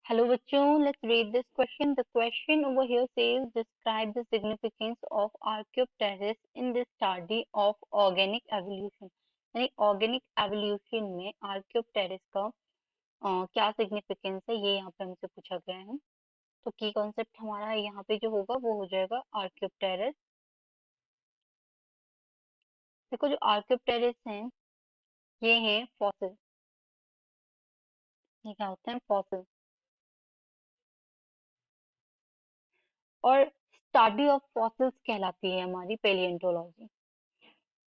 Hello बच्चों, let's read this question. The question over here says describe the significance of Archaeopteryx in the study of organic evolution. यानी organic evolution में Archaeopteryx का क्या significance है ये यहाँ पे हमसे पूछा गया है. तो की concept हमारा यहाँ पे जो होगा वो हो जाएगा Archaeopteryx. देखो जो Archaeopteryx हैं ये हैं fossil. ये क्या होते हैं fossil. और स्टडी ऑफ फॉसिल्स कहलाती है हमारी पेलियोंटोलॉजी.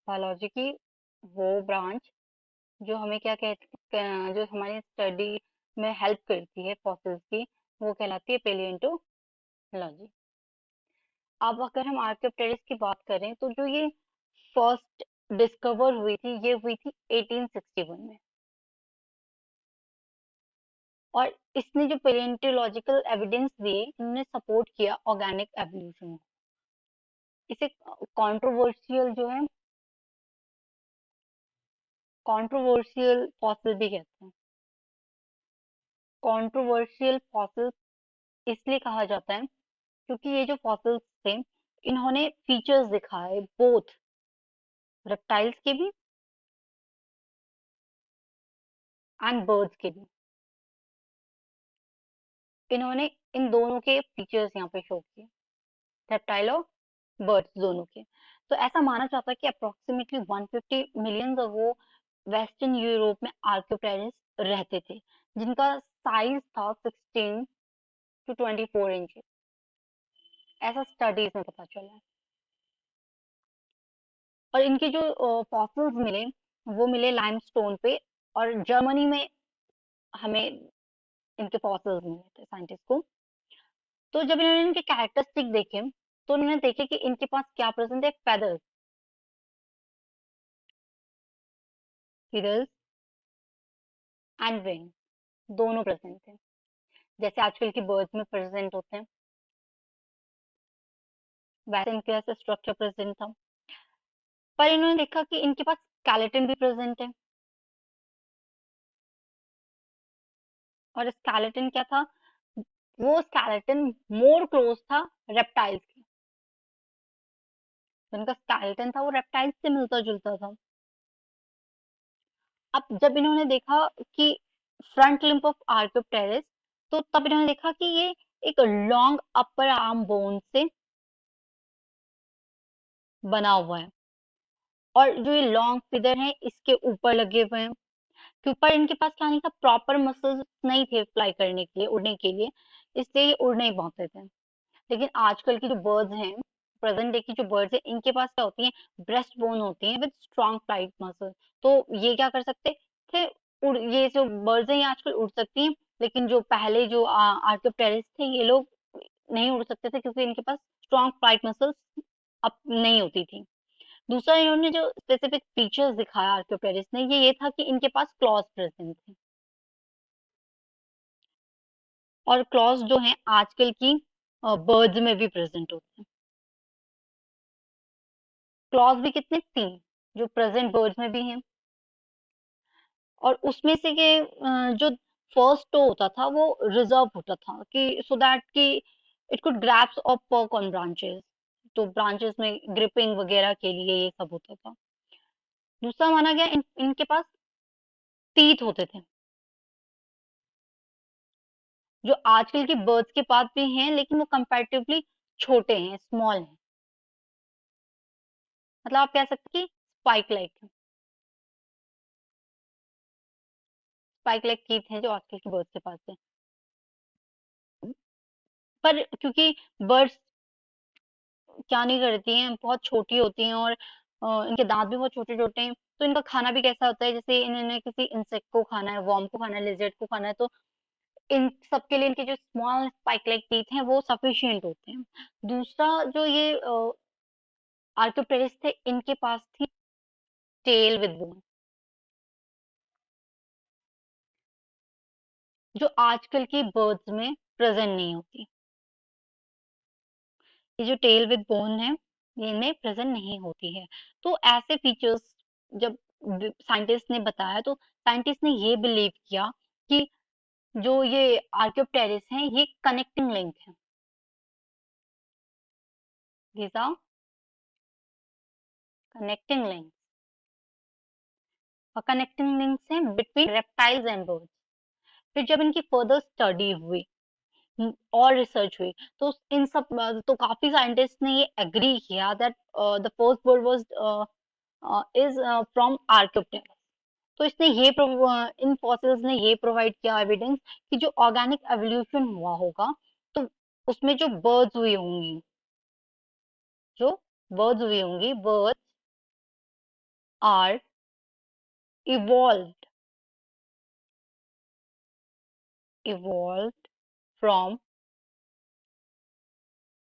बायोलॉजी की वो ब्रांच जो हमें क्या कहते जो हमारी स्टडी में हेल्प करती है फॉसिल्स की वो कहलाती है पेलियोंटोलॉजी. अब अगर हम आर्कियोप्टेरिक्स की बात करें तो जो ये फर्स्ट डिस्कवर हुई थी ये हुई थी 1861 में. और इसने जो पेलियोंटोलॉजिकल एविडेंस दिए इन्होंने सपोर्ट किया ऑर्गेनिक एवोल्यूशन को. इसे कंट्रोवर्शियल जो है कंट्रोवर्शियल फॉसिल भी कहते हैं. कंट्रोवर्शियल फॉसिल इसलिए कहा जाता है क्योंकि ये जो फॉसिल्स थे इन्होंने फीचर्स दिखाए बोथ रेप्टाइल्स के भी एंड बर्ड्स के भी. इन्होंने इन दोनों के फीचर्स यहाँ पे शो किए रेप्टाइल और बर्ड्स दोनों के. तो ऐसा माना जाता है कि अप्रोक्सीमेटली 150 मिलियन अगो वेस्टर्न यूरोप में आर्कियोप्टेरिक्स रहते थे जिनका साइज था 16 टू 24 इंच. ऐसा स्टडीज में पता चला है. और इनके जो फॉसिल्स मिले वो मिले लाइमस्टोन पे. और जर्मनी में हमें इनके फॉसिल्स मिले थे साइंटिस्ट को. तो जब इन्होंने इनके कैरेक्टरिस्टिक देखे तो उन्होंने देखे कि इनके पास क्या प्रेजेंट है फेदर्स फीदर्स एंड विंग दोनों प्रेजेंट थे जैसे आजकल की बर्ड्स में प्रेजेंट होते हैं वैसे इनके ऐसे स्ट्रक्चर प्रेजेंट था. पर इन्होंने देखा कि इनके पास स्केलेटन भी प्रेजेंट है. और स्केलेटन क्या था वो स्केलेटन मोर क्लोज था रेप्टाइल्स के. तो इनका स्केलेटन था वो रेप्टाइल्स से मिलता जुलता था. अब जब इन्होंने देखा कि फ्रंट लिम्ब ऑफ आर्कियोप्टेरिक्स तो तब इन्होंने देखा कि ये एक लॉन्ग अपर आर्म बोन से बना हुआ है. और जो ये लॉन्ग फिदर है इसके ऊपर लगे हुए हैं कि ऊपर इनके पास क्या नहीं था प्रॉपर मसल्स नहीं थे फ्लाई करने के लिए उड़ने के लिए. इसलिए ये उड़ नहीं पाते थे. लेकिन आजकल की जो बर्ड्स हैं प्रेजेंट डे की जो बर्ड्स है इनके पास क्या होती है ब्रेस्ट बोन होती है विद स्ट्रॉन्ग फ्लाइट मसल. तो ये क्या कर सकते थे उड़ ये जो बर्ड्स हैं ये आजकल उड़ सकती हैं. लेकिन जो पहले जो आर्कियोप्टेरिक्स थे ये लोग नहीं उड़ सकते थे क्योंकि इनके पास स्ट्रॉन्ग फ्लाइट मसल्स अब नहीं होती थी. दूसरा इन्होंने जो स्पेसिफिक फीचर्स दिखाया आर्कियोप्टेरिक्स ने ये था कि इनके पास क्लॉज प्रेजेंट थे. और क्लॉज जो हैं आजकल की बर्ड्स में भी प्रेजेंट होते हैं. क्लॉज भी कितने 3 जो प्रेजेंट बर्ड्स में भी हैं. और उसमें से ये जो फर्स्ट टो होता था वो रिजर्व होता था कि सो दैट कि इट कुड ग्रैप्स और पर्क ऑन ब्रांचेस. तो ब्रांचेस में ग्रिपिंग वगैरह के लिए ये सब होता था. दूसरा माना गया इनके पास टीथ होते थे जो आजकल की बर्ड्स के पास भी हैं लेकिन वो कंपैरेटिवली छोटे हैं स्मॉल हैं. मतलब आप कह सकते हैं कि स्पाइक लाइक टीथ हैं जो आजकल की बर्ड्स के पास है. पर क्योंकि बर्ड्स क्या नहीं करती हैं बहुत छोटी होती हैं और इनके दांत भी बहुत छोटे छोटे हैं तो इनका खाना भी कैसा होता है जैसे इन्होंने किसी इंसेक्ट को खाना है वर्म को खाना है लिजर्ड को खाना है तो इन सब के लिए इनके जो स्मॉल स्पाइक लाइक टीथ हैं वो सफिशिएंट होते हैं. दूसरा जो ये आर्कियोप्टेरिक्स थे इनके पास थी टेल विद बोन जो आजकल की बर्ड्स में प्रेजेंट नहीं होती. ये जो टेल विद बोन है ये इनमें प्रेजेंट नहीं होती है. तो ऐसे फीचर्स जब साइंटिस्ट ने बताया तो साइंटिस्ट ने ये बिलीव किया कि जो ये आर्क्योप्टेरिस हैं, ये कनेक्टिंग लिंक है। These are connecting links और कनेक्टिंग लिंक्स हैं बिटवीन रेप्टाइल्स एंड बर्ड्स। फिर जब इनकी फर्दर स्टडी हुई और रिसर्च हुई, तो इन सब तो काफी साइंटिस्ट ने ये एग्री किया that the first bird was is from archaeopteryx. तो इसने ये इन फॉसिल्स ने ये प्रोवाइड किया एविडेंस कि जो ऑर्गेनिक एवोल्यूशन हुआ होगा, तो उसमें जो बर्ड्स हुई होंगी, birds are evolved evolved from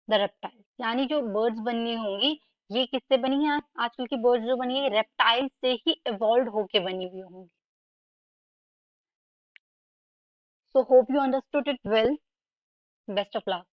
the reptile. यानी जो बर्ड्स बनी होंगी, ये किससे बनी है? आजकल की बर्ड्स जो बनी है, रेप्टाइल से ही इवॉल्व होके बनी हुई होंगी। So hope you understood it well. Best of luck.